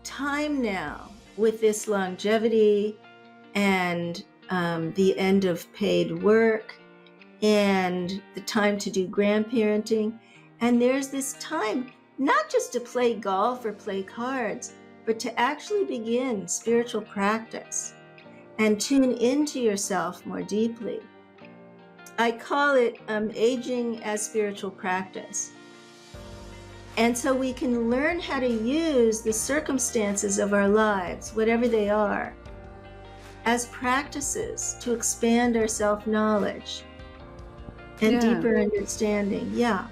time now with this longevity and the end of paid work and the time to do grandparenting. And there's this time not just to play golf or play cards, but to actually begin spiritual practice and tune into yourself more deeply. I call it aging as spiritual practice. And so we can learn how to use the circumstances of our lives, whatever they are, as practices to expand our self-knowledge and deeper understanding. Yeah.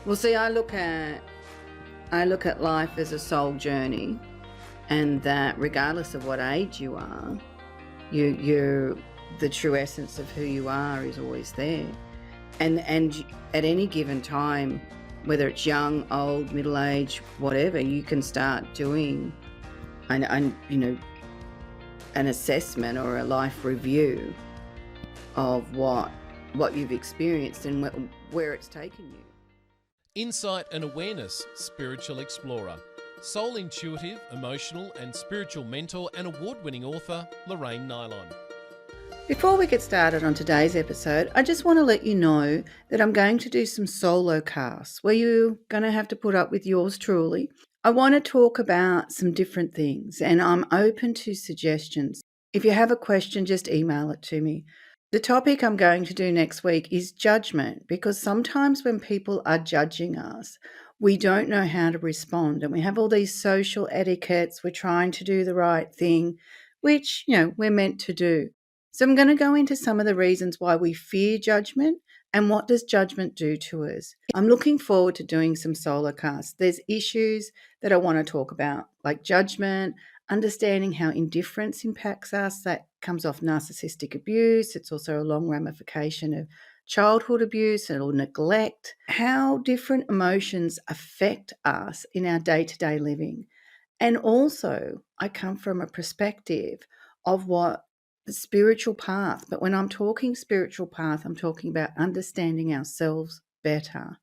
Well, see, I look at life as a soul journey, and that regardless of what age you are, you're the true essence of who you are is always there, and at any given time, whether it's young, old, middle age, whatever, you can start doing an assessment or a life review of what you've experienced and where it's taken you. Insight and Awareness Spiritual Explorer. Soul intuitive, emotional and spiritual mentor and award-winning author, Lorraine Nylon. Before we get started on today's episode, I just want to let you know that I'm going to do some solo casts where you're going to have to put up with yours truly. I want to talk about some different things and I'm open to suggestions. If you have a question, just email it to me. The topic I'm going to do next week is judgment, because sometimes when people are judging us, we don't know how to respond, and we have all these social etiquettes. We're trying to do the right thing, which, we're meant to do. So I'm going to go into some of the reasons why we fear judgment and what does judgment do to us. I'm looking forward to doing some solo casts. There's issues that I want to talk about, like judgment, understanding how indifference impacts us. That comes off narcissistic abuse. It's also a long ramification of childhood abuse or neglect, how different emotions affect us in our day-to-day living. And also, I come from a perspective of what the spiritual path, but when I'm talking spiritual path, I'm talking about understanding ourselves better,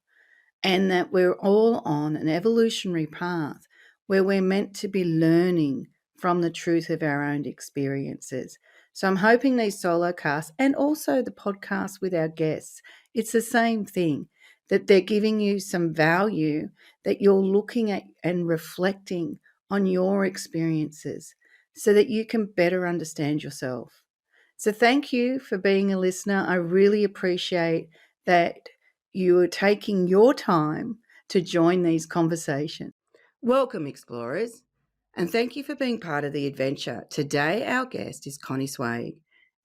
and that we're all on an evolutionary path where we're meant to be learning from the truth of our own experiences. So I'm hoping these solo casts and also the podcast with our guests, it's the same thing, that they're giving you some value, that you're looking at and reflecting on your experiences so that you can better understand yourself. So thank you for being a listener. I really appreciate that you are taking your time to join these conversations. Welcome, explorers, and thank you for being part of the adventure. Today, our guest is Connie Zweig,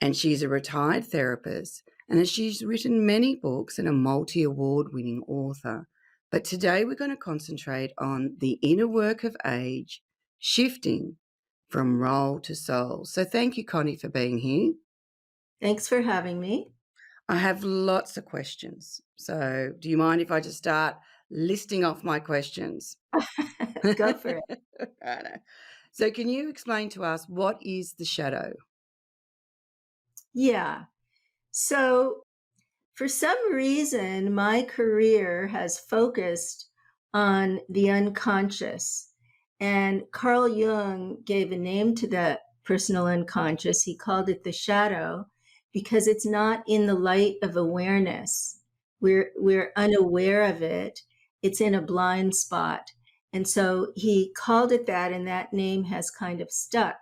and she's a retired therapist, and she's written many books and a multi-award-winning author. But today we're going to concentrate on the inner work of age, shifting from role to soul. So thank you, Connie, for being here. Thanks for having me. I have lots of questions. So do you mind if I just start listing off my questions? Go for it. So can you explain to us what is the shadow? Yeah. So for some reason, my career has focused on the unconscious. And Carl Jung gave a name to the personal unconscious. He called it the shadow because it's not in the light of awareness. We're unaware of it. It's in a blind spot. And so he called it that, and that name has kind of stuck.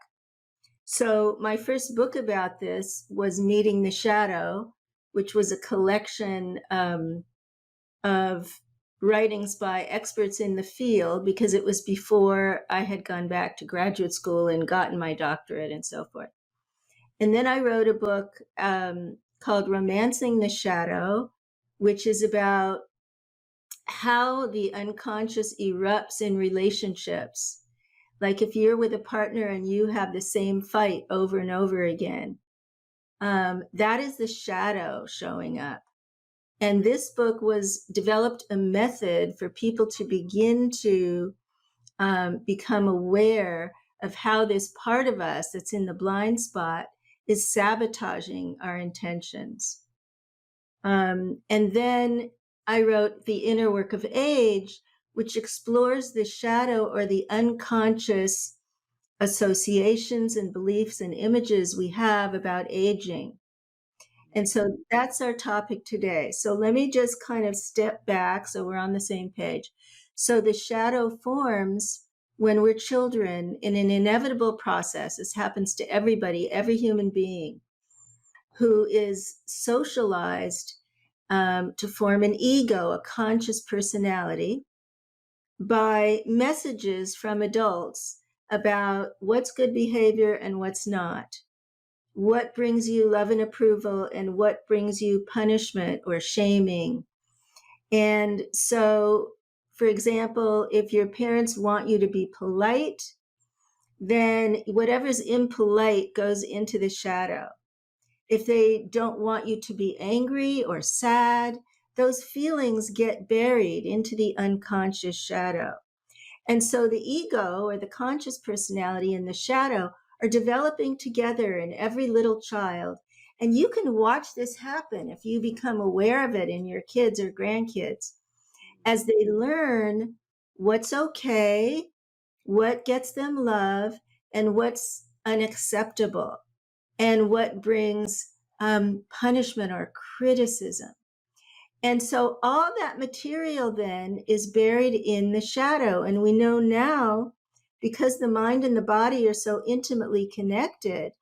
So my first book about this was Meeting the Shadow, which was a collection of writings by experts in the field, because it was before I had gone back to graduate school and gotten my doctorate and so forth. And then I wrote a book called Romancing the Shadow, which is about how the unconscious erupts in relationships. Like if you're with a partner and you have the same fight over and over again, that is the shadow showing up. And this book developed a method for people to begin to become aware of how this part of us that's in the blind spot is sabotaging our intentions. And then I wrote The Inner Work of Age, which explores the shadow or the unconscious associations and beliefs and images we have about aging. And so that's our topic today. So let me just kind of step back so we're on the same page. So the shadow forms when we're children in an inevitable process. This happens to everybody, every human being who is socialized to form an ego, a conscious personality, by messages from adults about what's good behavior and what's not, what brings you love and approval and what brings you punishment or shaming. And so, for example, if your parents want you to be polite, then whatever's impolite goes into the shadow. If they don't want you to be angry or sad, those feelings get buried into the unconscious shadow. And so the ego or the conscious personality and the shadow are developing together in every little child. And you can watch this happen if you become aware of it in your kids or grandkids as they learn what's okay, what gets them love, and what's unacceptable, and what brings punishment or criticism. And so all that material then is buried in the shadow. And we know now, because the mind and the body are so intimately connected,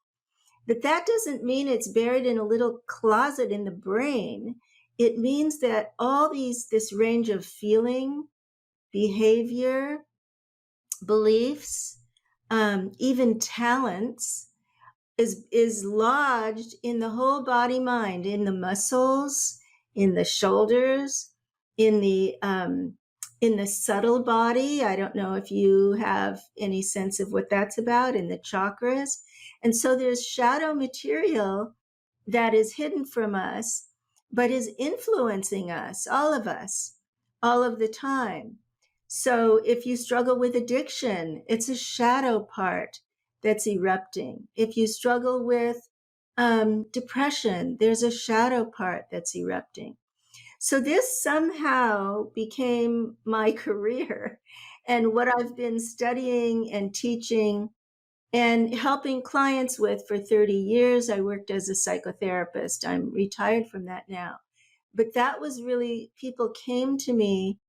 that that doesn't mean it's buried in a little closet in the brain. It means that all this range of feeling, behavior, beliefs, even talents is lodged in the whole body mind, in the muscles, in the shoulders, in the subtle body. I don't know if you have any sense of what that's about, in the chakras. And so there's shadow material that is hidden from us, but is influencing us, all of the time. So if you struggle with addiction, it's a shadow part that's erupting. If you struggle with depression, there's a shadow part that's erupting. So this somehow became my career and what I've been studying and teaching and helping clients with for 30 years. I worked as a psychotherapist. I'm retired from that now. But that was really, people came to me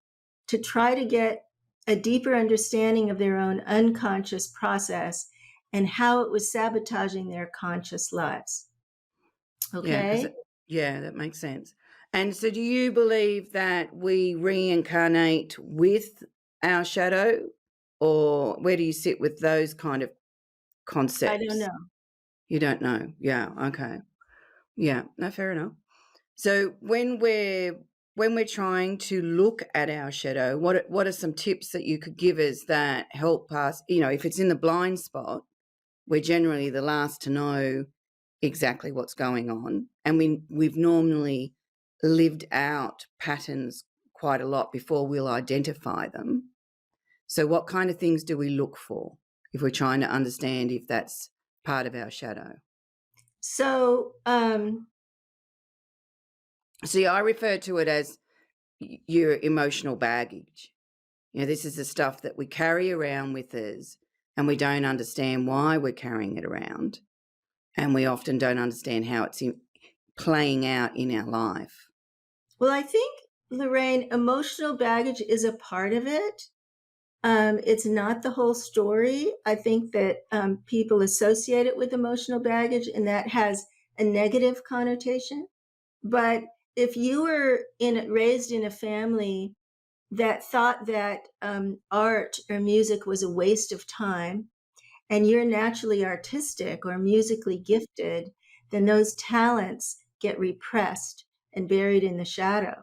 to try to get a deeper understanding of their own unconscious process and how it was sabotaging their conscious lives. Yeah, Okay? that makes sense. And so do you believe that we reincarnate with our shadow, or where do you sit with those kind of I don't concepts? know. You don't know. Yeah, okay. Yeah, no, fair enough. So when we're trying to look at our shadow, what are some tips that you could give us that help us, if it's in the blind spot, we're generally the last to know exactly what's going on, and we've normally lived out patterns quite a lot before we'll identify them. So what kind of things do we look for if we're trying to understand if that's part of our shadow? So, See, I refer to it as your emotional baggage. This is the stuff that we carry around with us, and we don't understand why we're carrying it around, and we often don't understand how it's playing out in our life. well, I think, Lorraine, emotional baggage is a part of it. It's not the whole story. I think that people associate it with emotional baggage, and that has a negative connotation. But if you were raised in a family that thought that art or music was a waste of time, and you're naturally artistic or musically gifted, then those talents get repressed and buried in the shadow.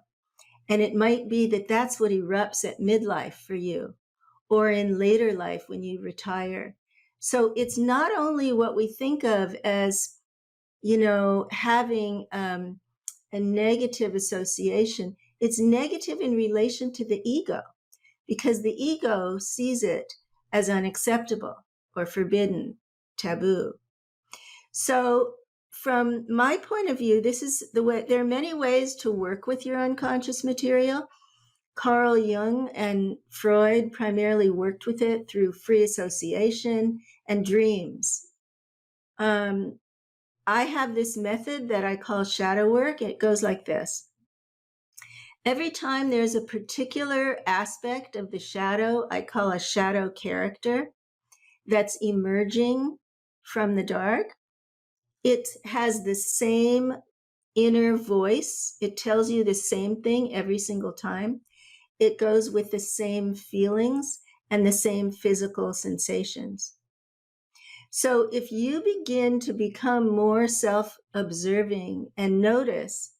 And it might be that that's what erupts at midlife for you or in later life when you retire. So it's not only what we think of as, having a negative association, it's negative in relation to the ego because the ego sees it as unacceptable or forbidden, taboo. So from my point of view, this is the way. There are many ways to work with your unconscious material. Carl Jung and Freud primarily worked with it through free association and dreams. I have this method that I call shadow work. It goes like this. Every time there's a particular aspect of the shadow, I call a shadow character, that's emerging from the dark, it has the same inner voice. It tells you the same thing every single time. It goes with the same feelings and the same physical sensations. So if you begin to become more self-observing and notice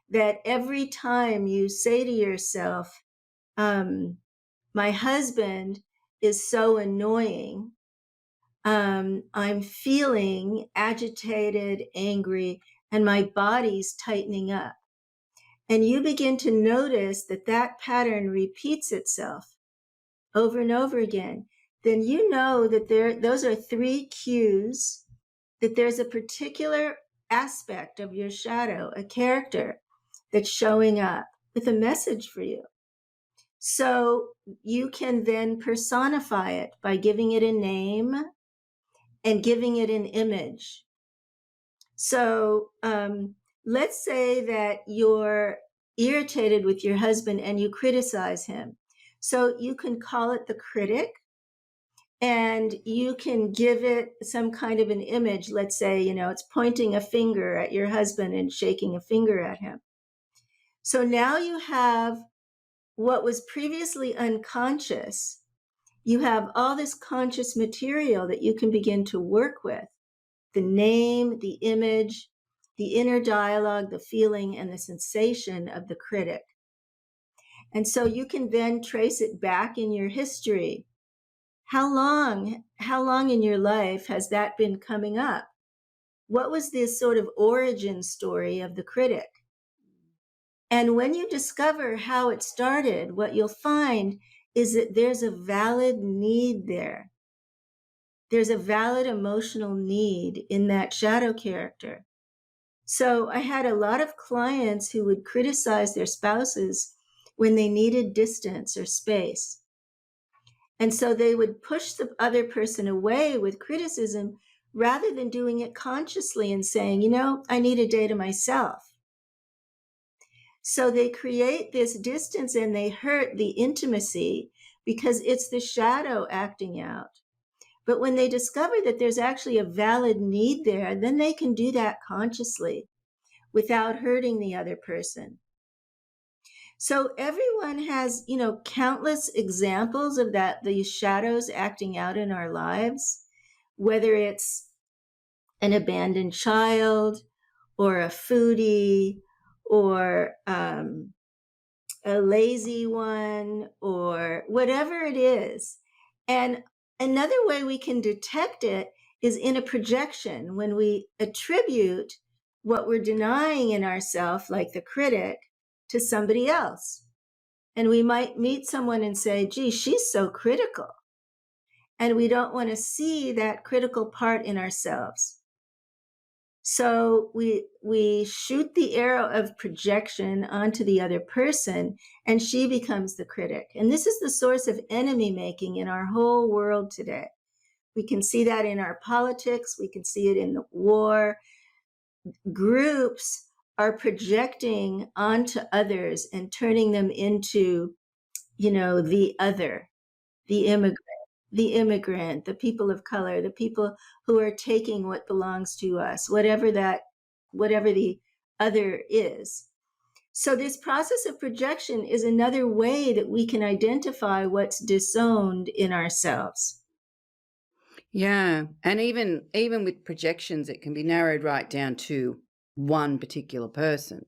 that every time you say to yourself, my husband is so annoying, I'm feeling agitated, angry, and my body's tightening up. And you begin to notice that that pattern repeats itself over and over again, then you know that those are 3 cues that there's a particular aspect of your shadow, a character that's showing up with a message for you. So you can then personify it by giving it a name and giving it an image. So let's say that you're irritated with your husband and you criticize him. So you can call it the critic, and you can give it some kind of an image. Let's say, it's pointing a finger at your husband and shaking a finger at him. So now you have what was previously unconscious. You have all this conscious material that you can begin to work with. The name, the image, the inner dialogue, the feeling, and the sensation of the critic. And so you can then trace it back in your history. How long in your life has that been coming up? What was this sort of origin story of the critic? And when you discover how it started, what you'll find is that there's a valid need there. There's a valid emotional need in that shadow character. So I had a lot of clients who would criticize their spouses when they needed distance or space. And so they would push the other person away with criticism rather than doing it consciously and saying, I need a day to myself. So they create this distance and they hurt the intimacy because it's the shadow acting out. But when they discover that there's actually a valid need there, then they can do that consciously without hurting the other person. So everyone has, countless examples of that, these shadows acting out in our lives, whether it's an abandoned child or a foodie or a lazy one or whatever it is. And another way we can detect it is in a projection, when we attribute what we're denying in ourselves, like the critic, to somebody else. And we might meet someone and say, gee, she's so critical. And we don't want to see that critical part in ourselves. So we shoot the arrow of projection onto the other person, and she becomes the critic. And this is the source of enemy making in our whole world today. We can see that in our politics. We can see it in the war. Groups are projecting onto others and turning them into, the other, the immigrant, the people of color, the people who are taking what belongs to us, whatever the other is. So this process of projection is another way that we can identify what's disowned in ourselves. Yeah. And even with projections, it can be narrowed right down to one particular person.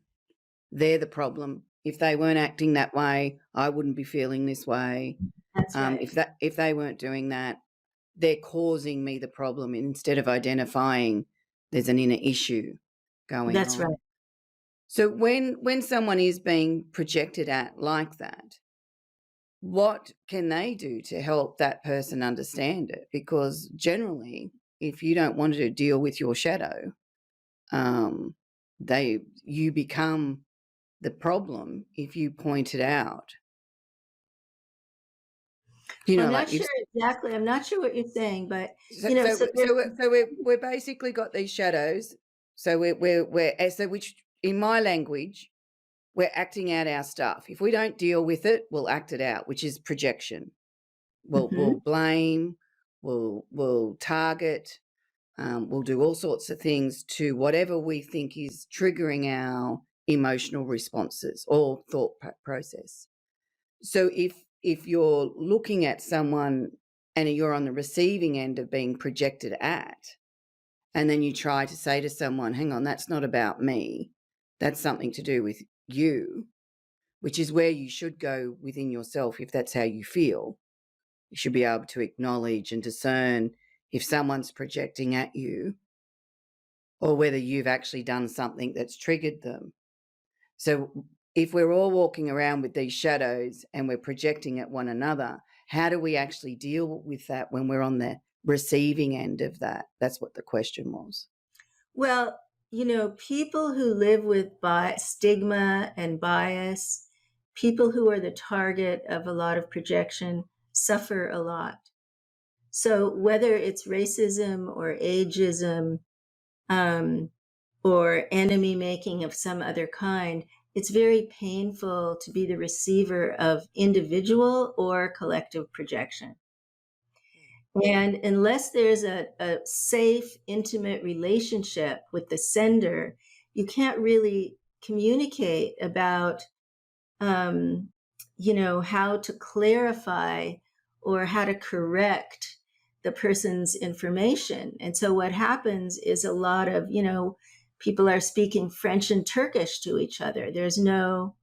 They're the problem. If they weren't acting that way, I wouldn't be feeling this way. That's right. If they weren't doing that, they're causing me the problem, instead of identifying there's an inner issue going That's on. right. So when someone is being projected at like that, what can they do to help that person understand it? Because generally, if you don't want to deal with your shadow, you become the problem if you point it out. You know, I'm like not you've sure exactly. I'm not sure what you're saying, but so you know, so so there's, we're basically got these shadows. So we're so which in my language we're acting out our stuff. If we don't deal with it, we'll act it out, which is projection. We'll Mhm. blame, we'll target, we'll do all sorts of things to whatever we think is triggering our emotional responses or thought process. So if you're looking at someone and you're on the receiving end of being projected at, and then you try to say to someone, hang on, that's not about me, that's something to do with you, which is where you should go within yourself if that's how you feel. You should be able to acknowledge and discern if someone's projecting at you or whether you've actually done something that's triggered them. So if we're all walking around with these shadows and we're projecting at one another, how do we actually deal with that when we're on the receiving end of that? That's what the question was. well, you know, people who live with stigma and bias, people who are the target of a lot of projection, suffer a lot. So whether it's racism or ageism, um, or enemy making of some other kind, it's very painful to be the receiver of individual or collective projection. And unless there's a safe, intimate relationship with the sender, you can't really communicate about, um, you know, how to clarify or how to correct the person's information. And so what happens is a lot of, you know, people are speaking French and Turkish to each other. There's no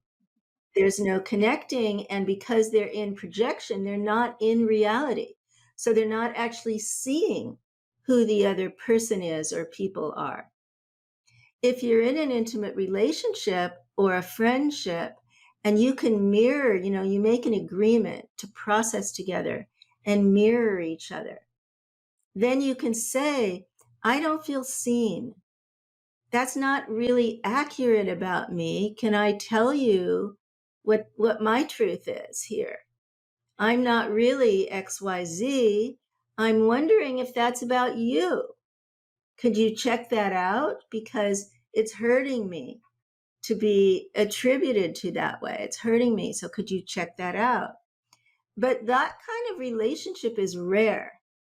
connecting, and because they're in projection, they're not in reality. So they're not actually seeing who the other person is or people are. If you're in an intimate relationship or a friendship and you can mirror, you know, you make an agreement to process together and mirror each other, then you can say, I don't feel seen. That's not really accurate about me. Can I tell you what my truth is here? I'm not really XYZ. I'm wondering if that's about you. Could you check that out? Because it's hurting me to be attributed to that way. It's hurting me. So could you check that out? But that kind of relationship is rare.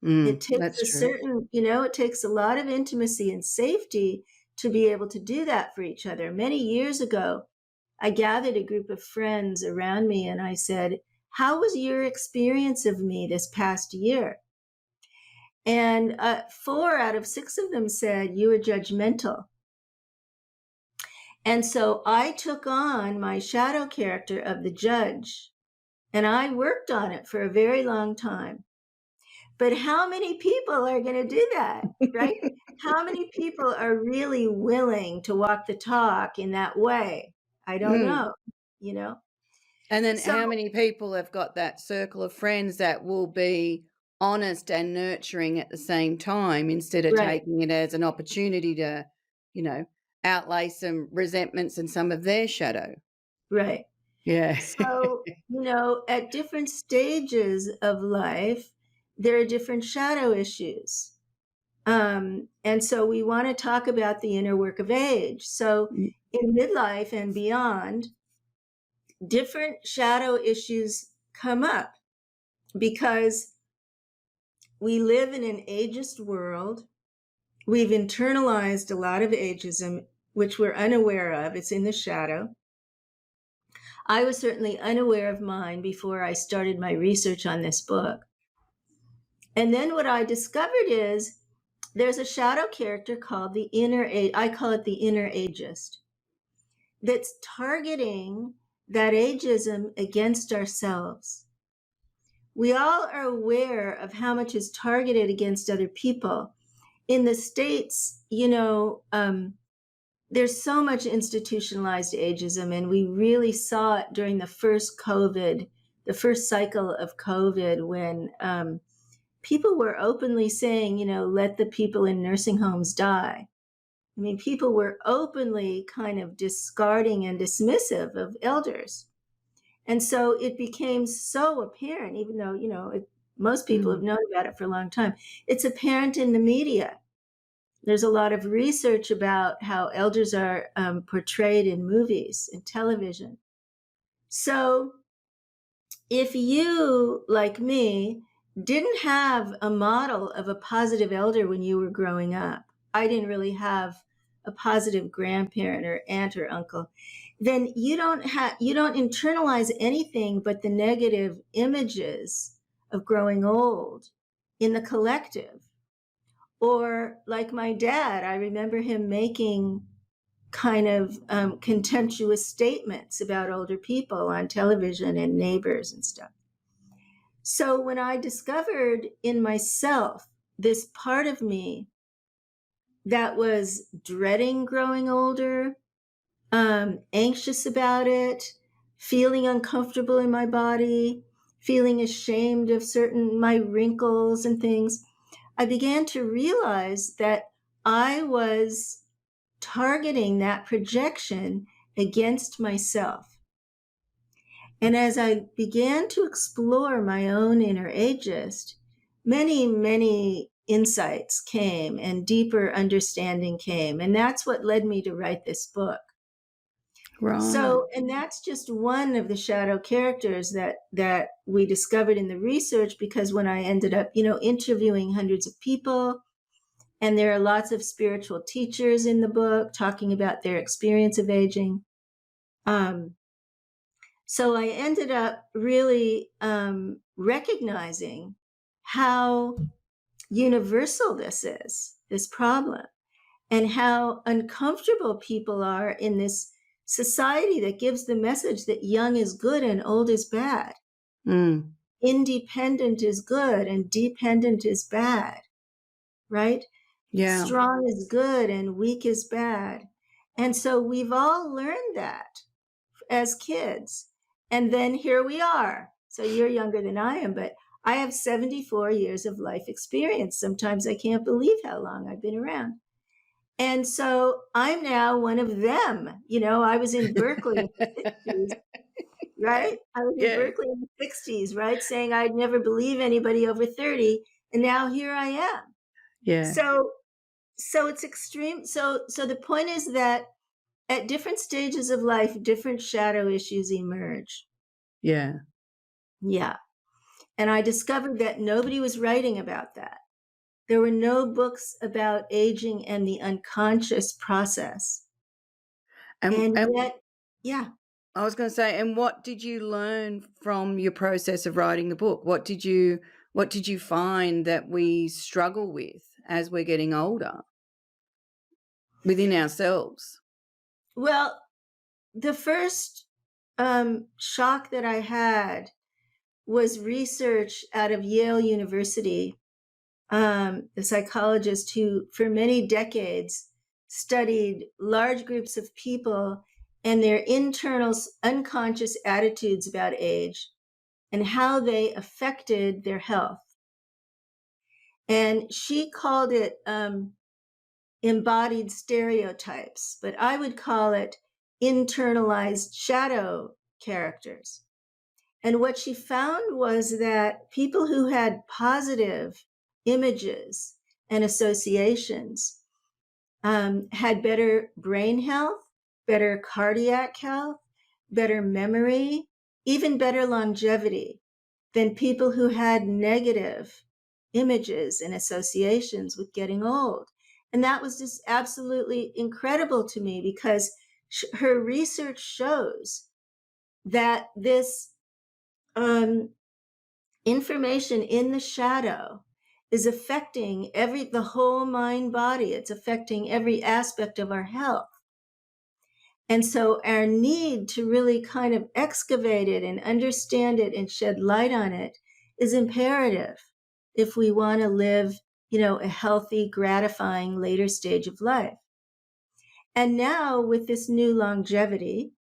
It takes That's a true. certain, you know, it takes a lot of intimacy and safety to be able to do that for each other. Many years ago, I gathered a group of friends around me and I said, how was your experience of me this past year? And 4 out of 6 of them said, you were judgmental. And so I took on my shadow character of the judge and I worked on it for a very long time. But how many people are going to do that, right? How many people are really willing to walk the talk in that way? I don't Mm. know, you know? And then So, how many people have got that circle of friends that will be honest and nurturing at the same time instead of right, taking it as an opportunity to, you know, outlay some resentments and some of their shadow? right. Yeah. So, you know, at different stages of life, there are different shadow issues. And so we want to talk about the inner work of age. So in midlife and beyond, different shadow issues come up because we live in an ageist world. We've internalized a lot of ageism, which we're unaware of. It's in the shadow. I was certainly unaware of mine before I started my research on this book. And then what I discovered is there's a shadow character called the inner, I call it the inner ageist, that's targeting that ageism against ourselves. We all are aware of how much is targeted against other people. In the States, you know, there's so much institutionalized ageism, and we really saw it during the first COVID, the first cycle of COVID, when people were openly saying, you know, let the people in nursing homes die. I mean, people were openly kind of discarding and dismissive of elders. And so it became so apparent, even though, most people have known about it for a long time. It's apparent in the media. There's a lot of research about how elders are portrayed in movies and television. So if you, like me, didn't have a model of a positive elder when you were growing up, I didn't really have a positive grandparent or aunt or uncle, then you don't internalize anything but the negative images of growing old in the collective. Or like my dad, I remember him making kind of contemptuous statements about older people on television and neighbors and stuff. So when I discovered in myself this part of me that was dreading growing older, anxious about it, feeling uncomfortable in my body, feeling ashamed of my wrinkles and things, I began to realize that I was targeting that projection against myself. And as I began to explore my own inner ageist, many, many insights came and deeper understanding came. And that's what led me to write this book. Right. So, and that's just one of the shadow characters that we discovered in the research, because when I ended up, interviewing hundreds of people, and there are lots of spiritual teachers in the book talking about their experience of aging. So I ended up really recognizing how universal this problem, and how uncomfortable people are in this society that gives the message that young is good and old is bad. Independent is good and dependent is bad, right? Yeah. Strong is good and weak is bad. And so we've all learned that as kids. And then here we are. So you're younger than I am, but I have 74 years of life experience. Sometimes I can't believe how long I've been around. And so I'm now one of them. I was in Berkeley in the 60s, right? I was in Berkeley in the 60s, right? Saying I'd never believe anybody over 30. And now here I am. Yeah. So it's extreme. So the point is that at different stages of life, different shadow issues emerge. Yeah. Yeah. And I discovered that nobody was writing about that. There were no books about aging and the unconscious process. And yet, yeah. I was going to say, and what did you learn from your process of writing the book? What did you find that we struggle with as we're getting older within ourselves? Well, the first shock that I had was research out of Yale University, the psychologist who for many decades studied large groups of people and their internal unconscious attitudes about age and how they affected their health. And she called it embodied stereotypes, but I would call it internalized shadow characters. And what she found was that people who had positive images and associations had better brain health, better cardiac health, better memory, even better longevity than people who had negative images and associations with getting old. And that was just absolutely incredible to me, because her research shows that this information in the shadow is affecting the whole mind body. It's affecting every aspect of our health. And so our need to really kind of excavate it and understand it and shed light on it is imperative if we want to live, a healthy, gratifying later stage of life. And now with this new longevity,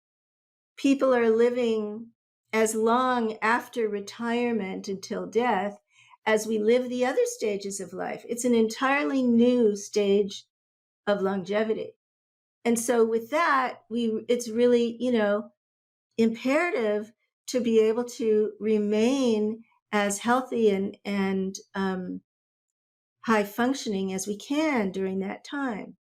people are living as long after retirement until death as we live the other stages of life. It's an entirely new stage of longevity. And so with that, it's really, imperative to be able to remain as healthy and high functioning as we can during that time.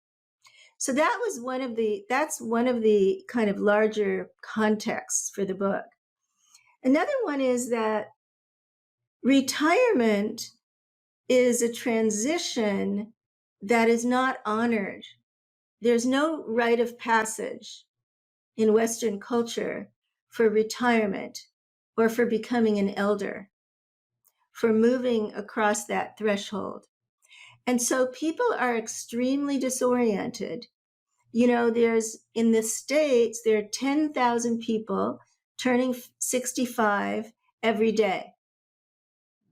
So that's one of the kind of larger contexts for the book. Another one is that retirement is a transition that is not honored. There's no rite of passage in Western culture for retirement or for becoming an elder, for moving across that threshold. And so people are extremely disoriented. There's in the States, there are 10,000 people turning 65 every day.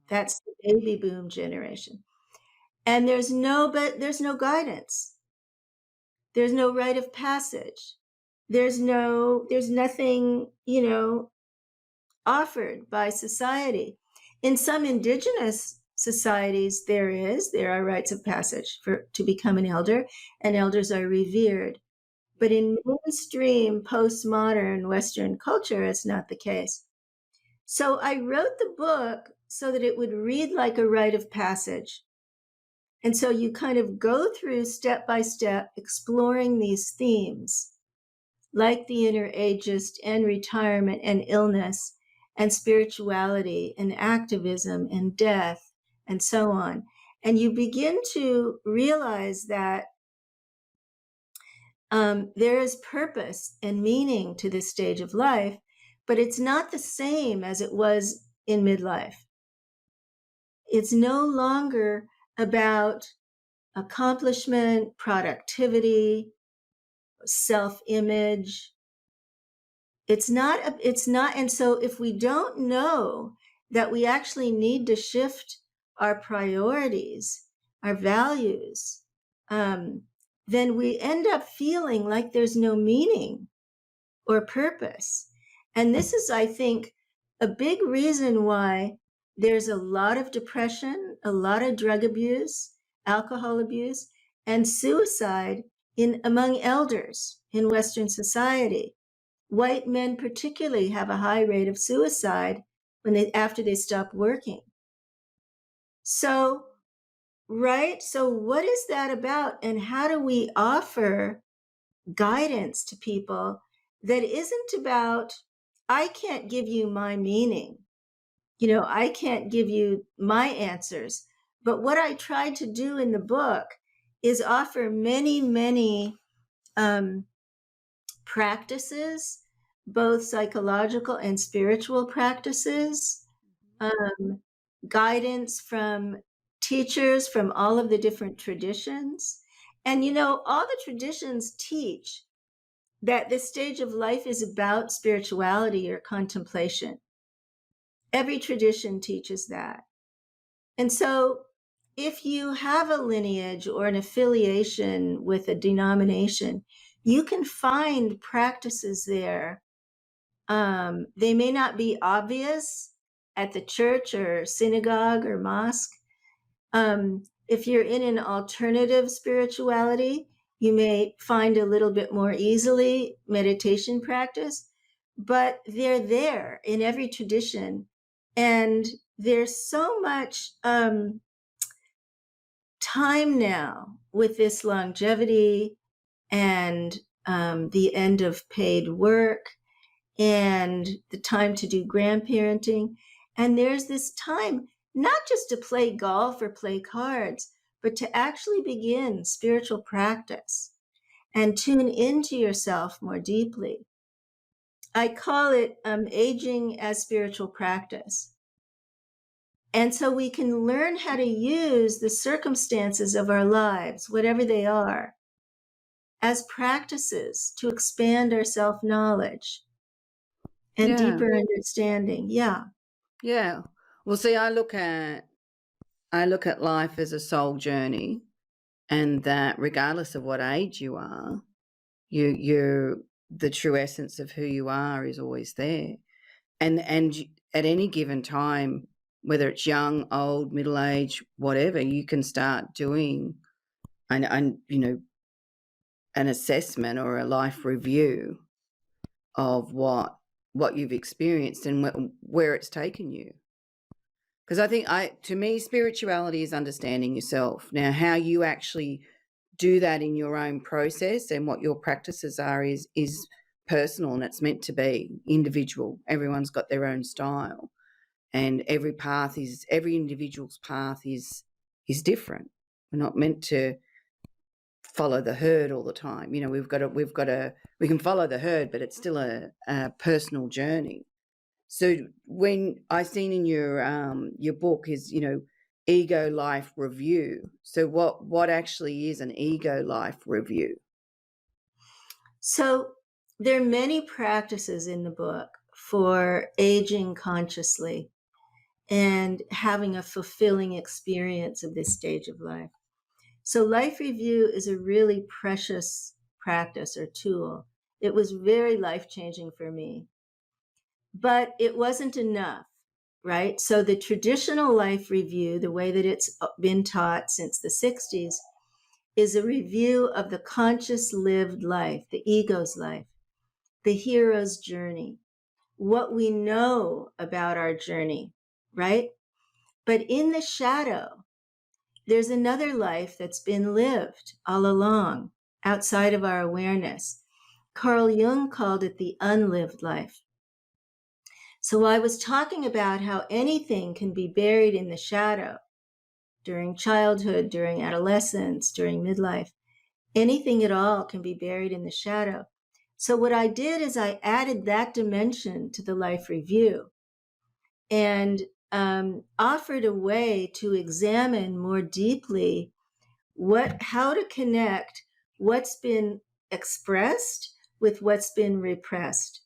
That's the baby boom generation. And there's no guidance. There's no rite of passage. There's nothing, offered by society. In some indigenous societies, there are rites of passage to become an elder, and elders are revered. But in mainstream postmodern Western culture, it's not the case. So I wrote the book so that it would read like a rite of passage. And so you kind of go through step by step, exploring these themes, like the inner ageist and retirement and illness and spirituality and activism and death and so on. And you begin to realize that there is purpose and meaning to this stage of life, but it's not the same as it was in midlife. It's no longer about accomplishment, productivity, self-image. It's not. And so if we don't know that we actually need to shift our priorities, our values, then we end up feeling like there's no meaning or purpose. And this is, I think, a big reason why there's a lot of depression, a lot of drug abuse, alcohol abuse, and suicide among elders in Western society. White men particularly have a high rate of suicide after they stop working. So, right? So what is that about? And how do we offer guidance to people that isn't about, I can't give you my meaning. I can't give you my answers. But what I tried to do in the book is offer many, many practices, both psychological and spiritual practices, guidance from teachers from all of the different traditions. And, all the traditions teach that this stage of life is about spirituality or contemplation. Every tradition teaches that. And so if you have a lineage or an affiliation with a denomination, you can find practices there. They may not be obvious at the church or synagogue or mosque. If you're in an alternative spirituality, you may find a little bit more easily meditation practice, but they're there in every tradition. And there's so much time now with this longevity and the end of paid work and the time to do grandparenting. And there's this time not just to play golf or play cards, but to actually begin spiritual practice and tune into yourself more deeply. I call it aging as spiritual practice. And so we can learn how to use the circumstances of our lives, whatever they are, as practices to expand our self-knowledge and deeper understanding. Yeah. Well, see, I look at life as a soul journey, and that regardless of what age you are, you're the true essence of who you are is always there. And at any given time, whether it's young, old, middle age, whatever, you can start doing an assessment or a life review of what what you've experienced and where it's taken you. Because I think to me, spirituality is understanding yourself. Now, how you actually do that in your own process and what your practices are is personal, and it's meant to be individual. Everyone's got their own style, and every individual's path is different. We're not meant to follow the herd all the time. We can follow the herd, but it's still a personal journey. So when I seen in your book is, ego life review. So what actually is an ego life review? So there are many practices in the book for aging consciously and having a fulfilling experience of this stage of life. So life review is a really precious practice or tool. It was very life-changing for me, but it wasn't enough, right? So the traditional life review, the way that it's been taught since the 60s, is a review of the conscious lived life, the ego's life, the hero's journey, what we know about our journey, right? But in the shadow, there's another life that's been lived all along outside of our awareness. Carl Jung called it the unlived life. So I was talking about how anything can be buried in the shadow during childhood, during adolescence, during midlife. Anything at all can be buried in the shadow. So what I did is I added that dimension to the life review and offered a way to examine more deeply how to connect what's been expressed with what's been repressed.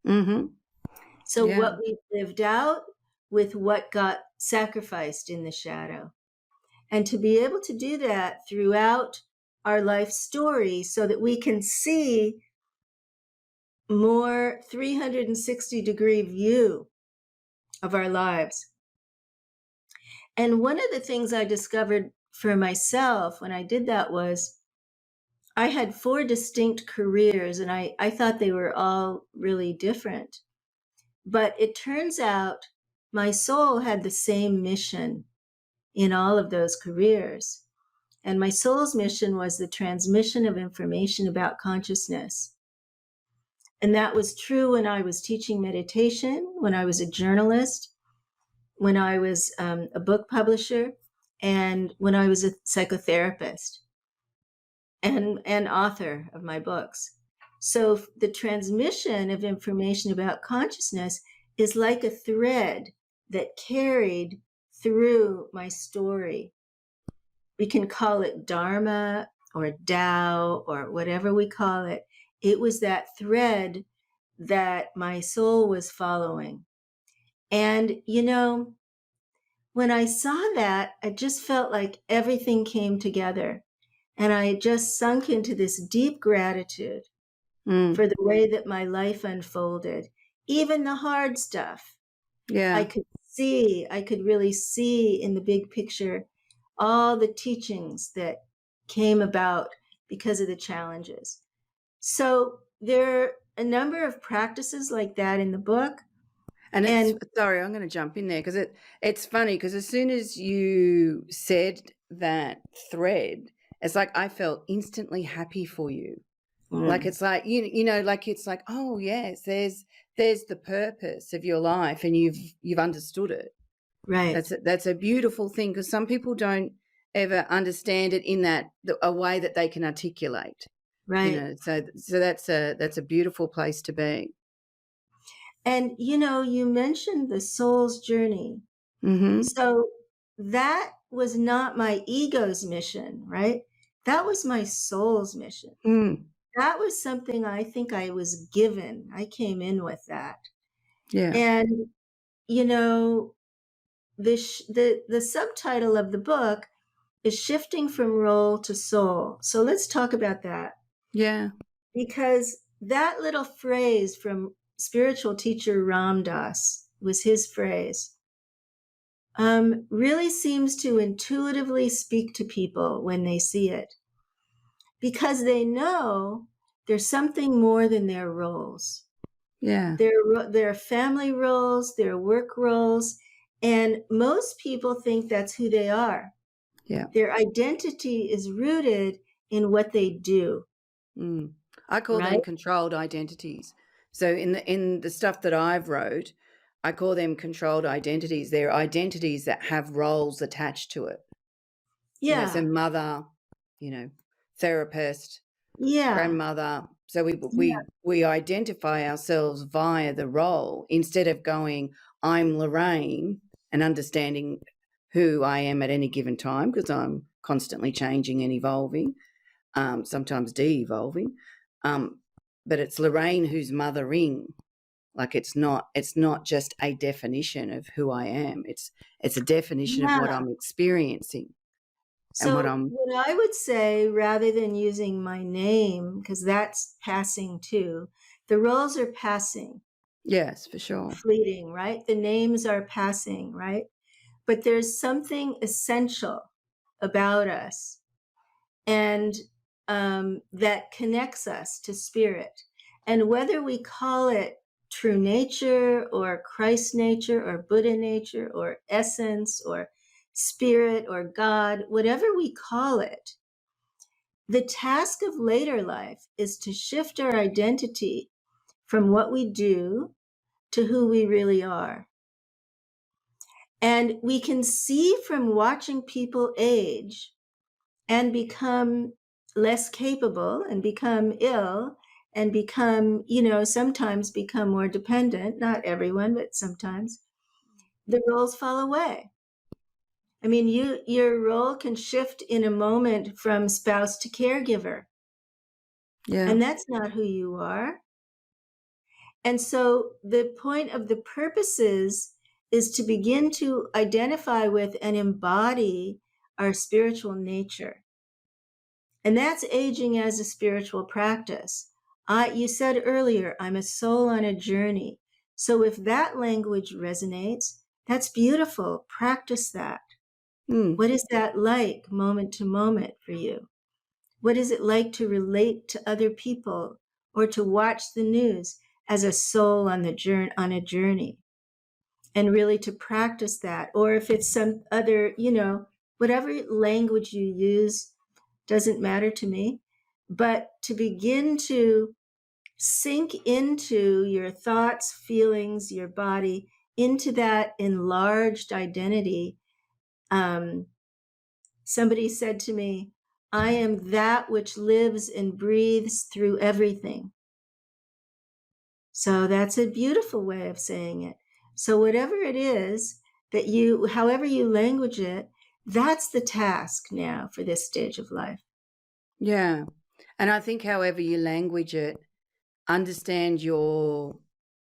Mm-hmm. So Yeah. what we've lived out with what got sacrificed in the shadow. And to be able to do that throughout our life story so that we can see more 360-degree view of our lives. And one of the things I discovered for myself when I did that was I had 4 distinct careers, and I thought they were all really different. But it turns out my soul had the same mission in all of those careers. And my soul's mission was the transmission of information about consciousness. And that was true when I was teaching meditation, when I was a journalist, when I was a book publisher, and when I was a psychotherapist and author of my books. So the transmission of information about consciousness is like a thread that carried through my story. We can call it Dharma or Tao or whatever we call it. It was that thread that my soul was following. And, when I saw that, I just felt like everything came together. And I just sunk into this deep gratitude for the way that my life unfolded, even the hard stuff. Yeah. I could really see in the big picture all the teachings that came about because of the challenges. So there are a number of practices like that in the book. And sorry, I'm going to jump in there because it's funny because as soon as you said that thread, it's like I felt instantly happy for you. Like it's like like it's like, oh yes, there's the purpose of your life and you've understood it. Right. That's a beautiful thing because some people don't ever understand it in a way that they can articulate. Right. So that's a beautiful place to be. And you mentioned the soul's journey. Mm-hmm. So that was not my ego's mission, right? That was my soul's mission. Mm. That was something I think I was given. I came in with that. Yeah. And the subtitle of the book is Shifting from Role to Soul. So let's talk about that. Yeah. Because that little phrase from spiritual teacher Ram Dass was his phrase, really seems to intuitively speak to people when they see it. Because they know there's something more than their roles. Yeah. Their family roles, their work roles, and most people think that's who they are. Yeah. Their identity is rooted in what they do, I call them right? controlled identities. So in the stuff that I've wrote, I call them controlled identities. They're identities that have roles attached to it. So Yeah, mother, therapist, yeah, grandmother. So yeah, we identify ourselves via the role instead of going, I'm Lorraine, and understanding who I am at any given time, because I'm constantly changing and evolving, sometimes de-evolving. But it's Lorraine who's mothering. Like it's not just a definition of who I am. It's a definition of what yeah. I'm experiencing and what So, I'm. what I would say, rather than using my name, because that's passing too, the roles are passing, Yes, for sure. fleeting, right? The names are passing, right? But there's something essential about us, and that connects us to spirit. And whether we call it true nature or Christ nature or Buddha nature or essence or spirit or God, whatever we call it, the task of later life is to shift our identity from what we do to who we really are. And we can see from watching people age and become less capable and become ill and become, sometimes become more dependent, not everyone, but sometimes the roles fall away. I mean, your role can shift in a moment from spouse to caregiver, Yeah. and that's not who you are. And so the point of the purposes is to begin to identify with and embody our spiritual nature. And that's aging as a spiritual practice. You said earlier, I'm a soul on a journey. So if that language resonates, that's beautiful. Practice that. Mm. What is that like moment to moment for you? What is it like to relate to other people or to watch the news as a soul on a journey? And really to practice that. Or if it's some other, whatever language you use, doesn't matter to me, but to begin to sink into your thoughts, feelings, your body, into that enlarged identity. Somebody said to me, I am that which lives and breathes through everything. So that's a beautiful way of saying it. So whatever it is that however you language it, that's the task now for this stage of life. Yeah. And I think however you language it, understand your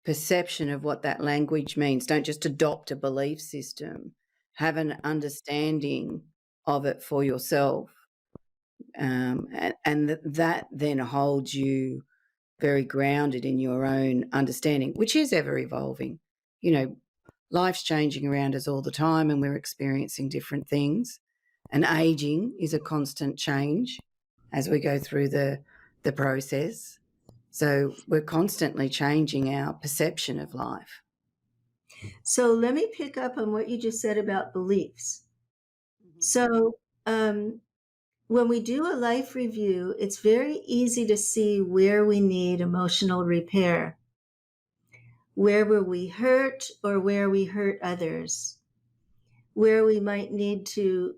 perception of what that language means. Don't just adopt a belief system. Have an understanding of it for yourself. And that then holds you very grounded in your own understanding, which is ever evolving. Life's changing around us all the time and we're experiencing different things. And aging is a constant change as we go through the process. So we're constantly changing our perception of life. So let me pick up on what you just said about beliefs. So when we do a life review, it's very easy to see where we need emotional repair. Where were we hurt or where we hurt others? Where we might need to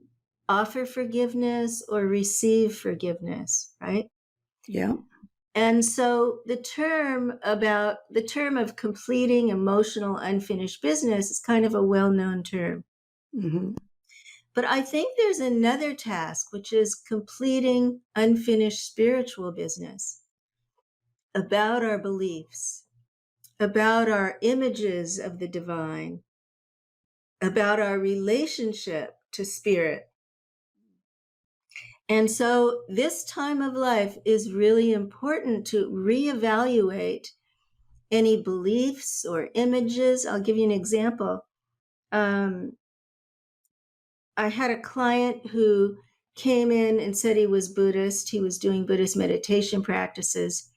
offer forgiveness or receive forgiveness, right? Yeah. And so the term of completing emotional unfinished business is kind of a well-known term. Mm-hmm. But I think there's another task, which is completing unfinished spiritual business about our beliefs, about our images of the divine, about our relationship to spirit. And so this time of life is really important to reevaluate any beliefs or images. I'll give you an example. I had a client who came in and said he was Buddhist. He was doing Buddhist meditation practices.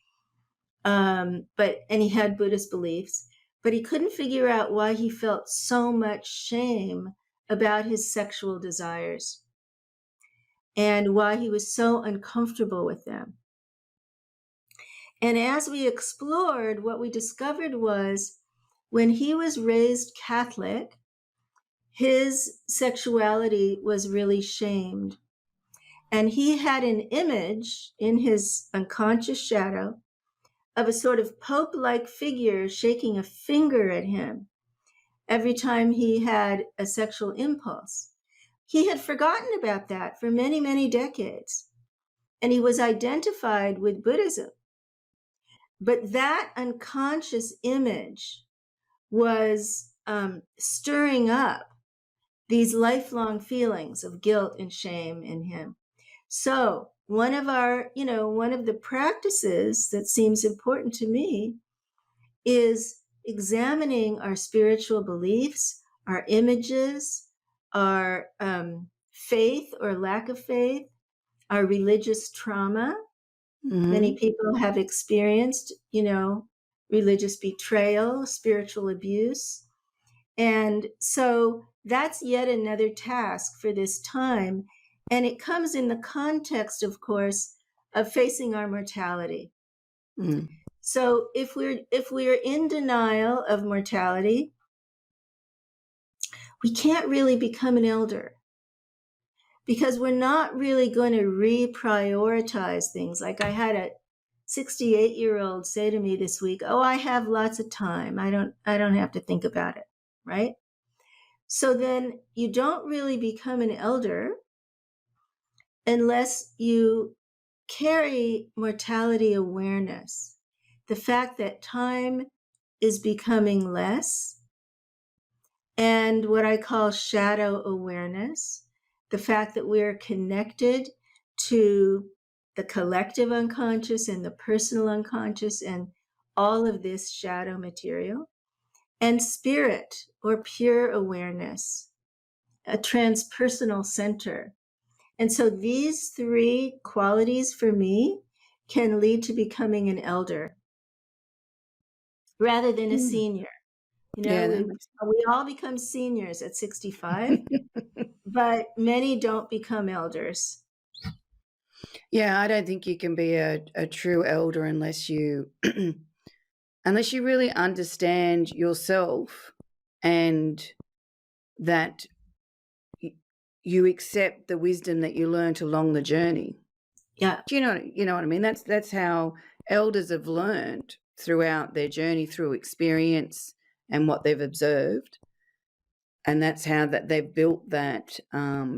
and he had Buddhist beliefs, but he couldn't figure out why he felt so much shame about his sexual desires and why he was so uncomfortable with them. And as we explored, what we discovered was when he was raised Catholic, his sexuality was really shamed. And he had an image in his unconscious shadow of a sort of Pope-like figure shaking a finger at him every time he had a sexual impulse. He had forgotten about that for many, many decades, and he was identified with Buddhism. But that unconscious image was stirring up these lifelong feelings of guilt and shame in him. So one of the practices that seems important to me is examining our spiritual beliefs, our images, our faith or lack of faith, our religious trauma. Many people have experienced, religious betrayal, spiritual abuse. And so that's yet another task for this time. And it comes in the context, of course, of facing our mortality. So if we're in denial of mortality, we can't really become an elder because we're not really going to reprioritize things. Like I had a 68-year-old say to me this week, "Oh, I have lots of time. I don't have to think about it." Right? So then you don't really become an elder unless you carry mortality awareness. The fact that time is becoming less, and what I call shadow awareness, the fact that we're connected to the collective unconscious and the personal unconscious and all of this shadow material, and spirit or pure awareness, a transpersonal center. And so these three qualities for me can lead to becoming an elder rather than a senior. We all become seniors at 65, but many don't become elders. Yeah, I don't think you can be a true elder unless you unless you really understand yourself and that you accept the wisdom that you learnt along the journey. Yeah. Do you know what I mean? That's how elders have learned throughout their journey through experience and what they've observed. And that's how that they've built that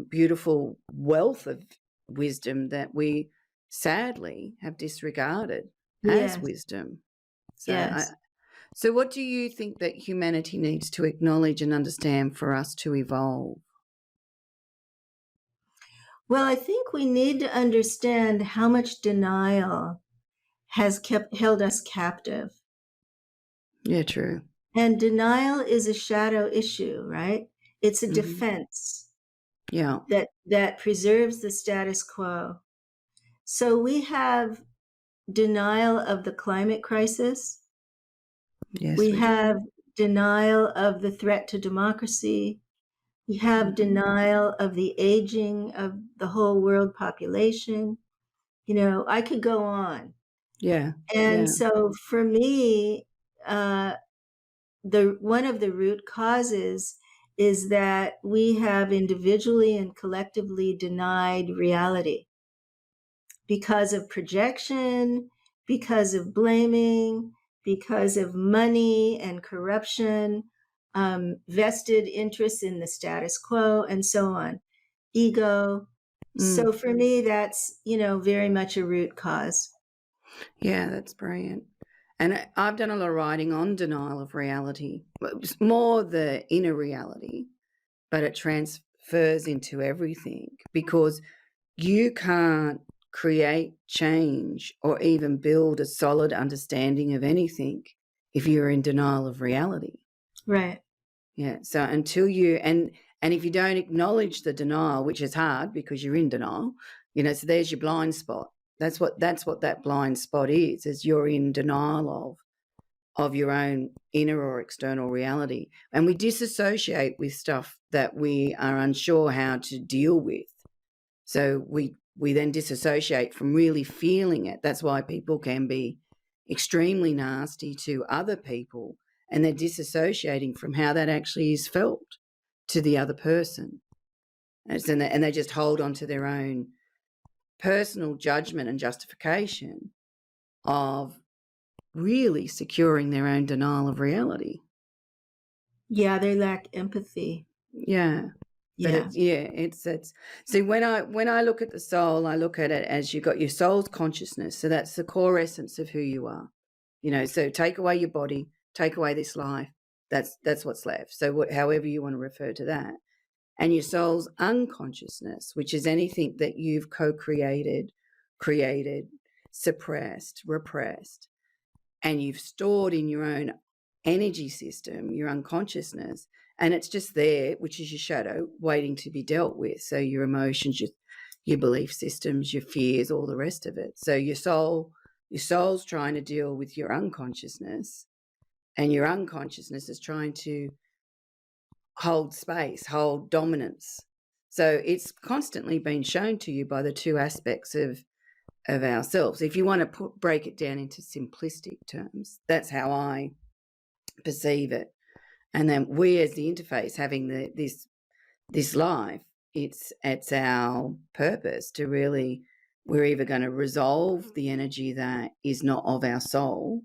beautiful wealth of wisdom that we sadly have disregarded as Yes. wisdom. So, Yes. so what do you think that humanity needs to acknowledge and understand for us to evolve? Well, I think we need to understand how much denial has held us captive. Yeah, true. And denial is a shadow issue, right? It's a defense. Yeah. That preserves the status quo. So we have denial of the climate crisis. Yes, We we do. have denial of the threat to democracy. We have denial of the aging of the whole world population. I could go on. Yeah. And Yeah. so for me, one of the root causes is that we have individually and collectively denied reality because of projection, because of blaming, because of money and corruption, vested interests in the status quo, and so on, ego. So for me, that's, very much a root cause. Yeah, that's brilliant. And I've done a lot of writing on denial of reality. It's more the inner reality, but it transfers into everything because you can't create change or even build a solid understanding of anything if you're in denial of reality. Right. Yeah. So until you and if you don't acknowledge the denial, which is hard because you're in denial, so there's your blind spot. That's what that blind spot is you're in denial of your own inner or external reality. And we disassociate with stuff that we are unsure how to deal with. So we then disassociate from really feeling it. That's why people can be extremely nasty to other people, and they're disassociating from how that actually is felt to the other person. And they just hold on to their own personal judgment and justification of really securing their own denial of reality. Yeah, they lack empathy. Yeah. Yeah. But it's see, when I look at the soul, I look at it as you've got your soul's consciousness. So that's the core essence of who you are. So take away your body, take away this life. That's what's left. So however you want to refer to that. And your soul's unconsciousness, which is anything that you've co-created, created, suppressed, repressed, and you've stored in your own energy system, your unconsciousness, and it's just there, which is your shadow, waiting to be dealt with. So your emotions, your belief systems, your fears, all the rest of it. So your soul's trying to deal with your unconsciousness, and your unconsciousness is trying to hold space, hold dominance. So it's constantly been shown to you by the two aspects of ourselves. If you want to break it down into simplistic terms, that's how I perceive it. And then we, as the interface, having this life, it's our purpose to really, we're either going to resolve the energy that is not of our soul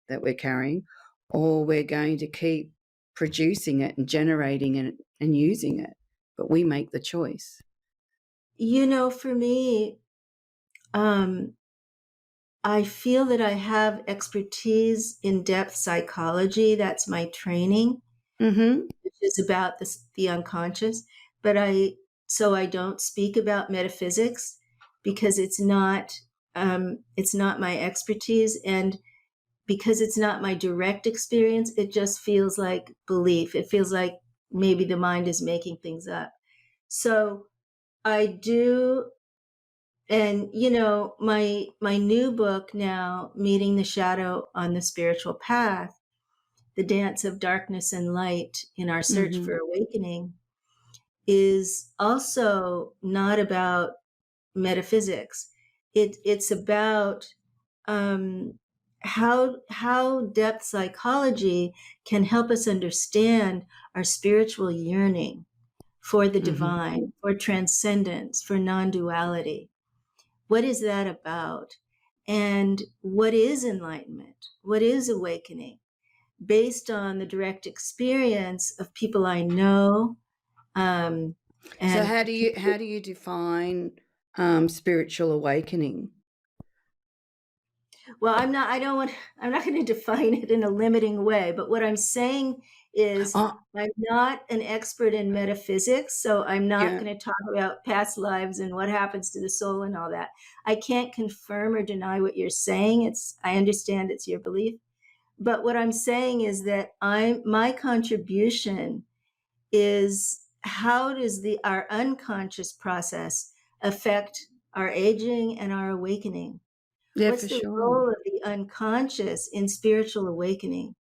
that we're carrying, or we're going to keep producing it and generating it and using it. But we make the choice. For me, I feel that I have expertise in depth psychology. That's my training, Mm-hmm. which is about the unconscious. But I don't speak about metaphysics because it's not my expertise, and because it's not my direct experience, it just feels like belief. It feels like maybe the mind is making things up. So I do. And my new book now, Meeting the Shadow on the Spiritual Path, the dance of darkness and light in our search Mm-hmm. for awakening, is also not about metaphysics. It's about how depth psychology can help us understand our spiritual yearning for the Mm-hmm. divine, for transcendence, for non-duality. What is that about? And what is enlightenment? What is awakening? Based on the direct experience of people I know. So And how do you define spiritual awakening? well, I'm not going to define it in a limiting way, but what I'm saying is Oh, I'm not an expert in metaphysics, so I'm not yeah. going to talk about past lives and what happens to the soul and all that. I can't confirm or deny what you're saying. I understand it's your belief, but what I'm saying is that my contribution is, how does our unconscious process affect our aging and our awakening? Yeah, What's for the sure. role of the unconscious in spiritual awakening?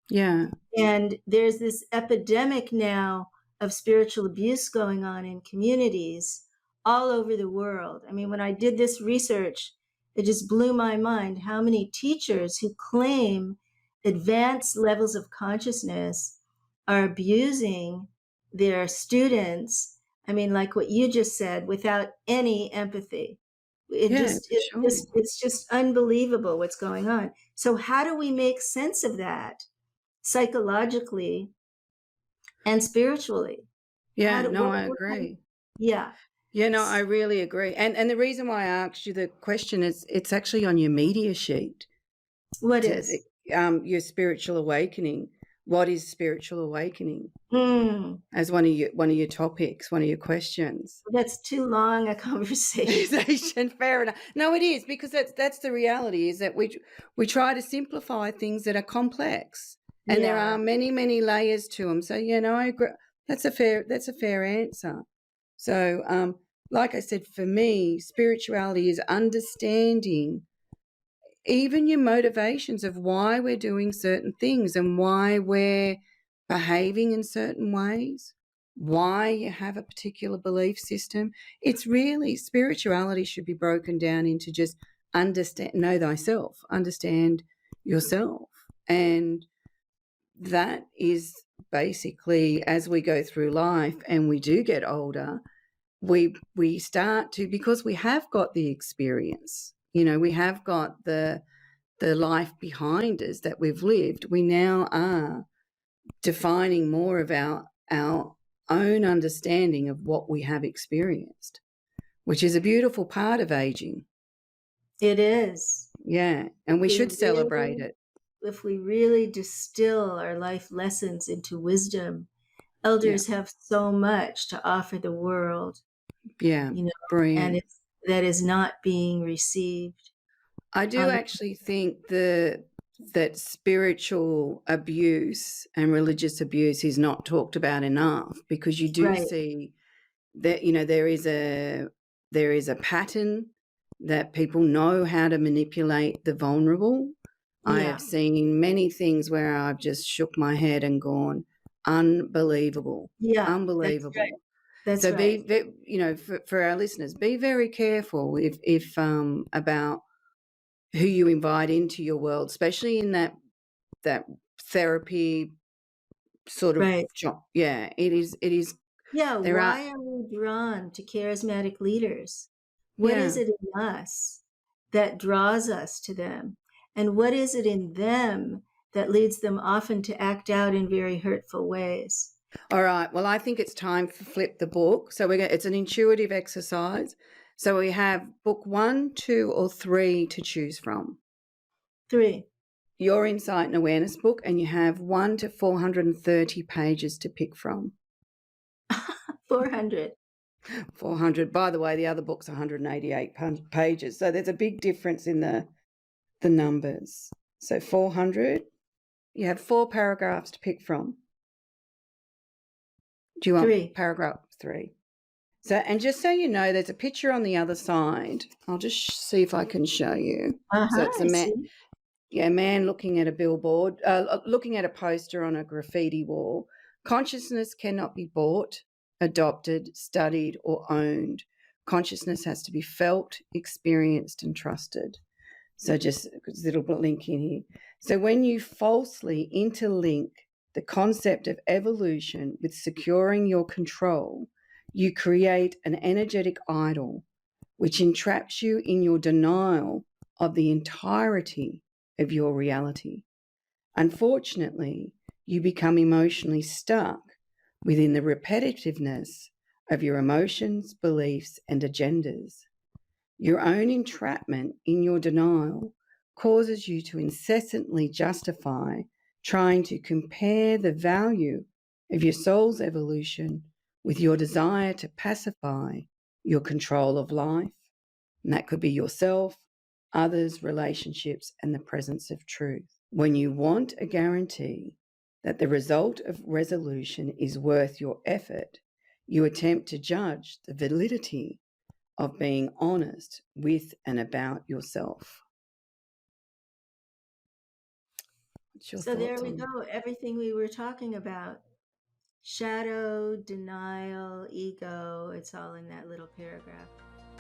Yeah. And there's this epidemic now of spiritual abuse going on in communities all over the world. I mean, when I did this research, it just blew my mind how many teachers who claim advanced levels of consciousness are abusing their students. I mean, like what you just said, without any empathy. Yeah, for sure. It's just unbelievable what's going on. So how do we make sense of that psychologically and spiritually? How Yeah, do no, I what kind of, agree. yeah. Yeah, no, I really agree. And the reason why I asked you the question is it's actually on your media sheet. What To is? your spiritual awakening. What is spiritual awakening? Hmm. As one of your topics, one of your questions. That's too long a conversation. Fair enough. No, it is, because that's the reality, is that we try to simplify things that are complex, and there Yeah. are many layers to them. So I agree. That's a fair answer. So like I said, for me, spirituality is understanding even your motivations of why we're doing certain things and why we're behaving in certain ways, why you have a particular belief system. It's really, spirituality should be broken down into just know thyself, understand yourself. And that is basically, as we go through life and we do get older, we start to, because we have got the experience, we have got the life behind us that we've lived, we now are defining more of our own understanding of what we have experienced, which is a beautiful part of aging. It is. Yeah, and we should celebrate it. If we really distill our life lessons into wisdom, elders have so much to offer the world. Yeah, brilliant. And that is not being received. I do actually think that spiritual abuse and religious abuse is not talked about enough, because you do see that, there is a pattern that people know how to manipulate the vulnerable. I have seen many things where I've just shook my head and gone, unbelievable. Unbelievable. That's right. For our listeners, be very careful if about who you invite into your world, especially in that therapy sort of job. Yeah, it is. Yeah, why are we drawn to charismatic leaders? What is it in us that draws us to them? And what is it in them that leads them often to act out in very hurtful ways? All right. Well, I think it's time to flip the book. So it's an intuitive exercise. So we have book 1, 2, or 3 to choose from. 3. Your Insight and Awareness book, and you have 1 to 430 pages to pick from. 400. 400. By the way, the other book's 188 pages. So there's a big difference in the numbers. So 400. You have 4 paragraphs to pick from. Do you want 3. Paragraph 3? So, and just so you know, there's a picture on the other side. I'll just see if I can show you. So it's a man. Yeah, a man looking at a billboard, looking at a poster on a graffiti wall. Consciousness cannot be bought, adopted, studied, or owned. Consciousness has to be felt, experienced, and trusted. So just a little link in here. So when you falsely interlink the concept of evolution with securing your control, you create an energetic idol which entraps you in your denial of the entirety of your reality. Unfortunately, you become emotionally stuck within the repetitiveness of your emotions, beliefs, and agendas. Your own entrapment in your denial causes you to incessantly justify trying to compare the value of your soul's evolution with your desire to pacify your control of life. And that could be yourself, others, relationships, and the presence of truth. When you want a guarantee that the result of resolution is worth your effort, you attempt to judge the validity of being honest with and about yourself. So there we go. Everything we were talking about. Shadow, denial, ego, it's all in that little paragraph.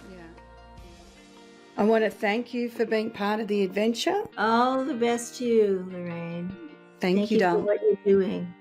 Yeah. I want to thank you for being part of the adventure. All the best to you, Lorraine. Thank you, for what you're doing.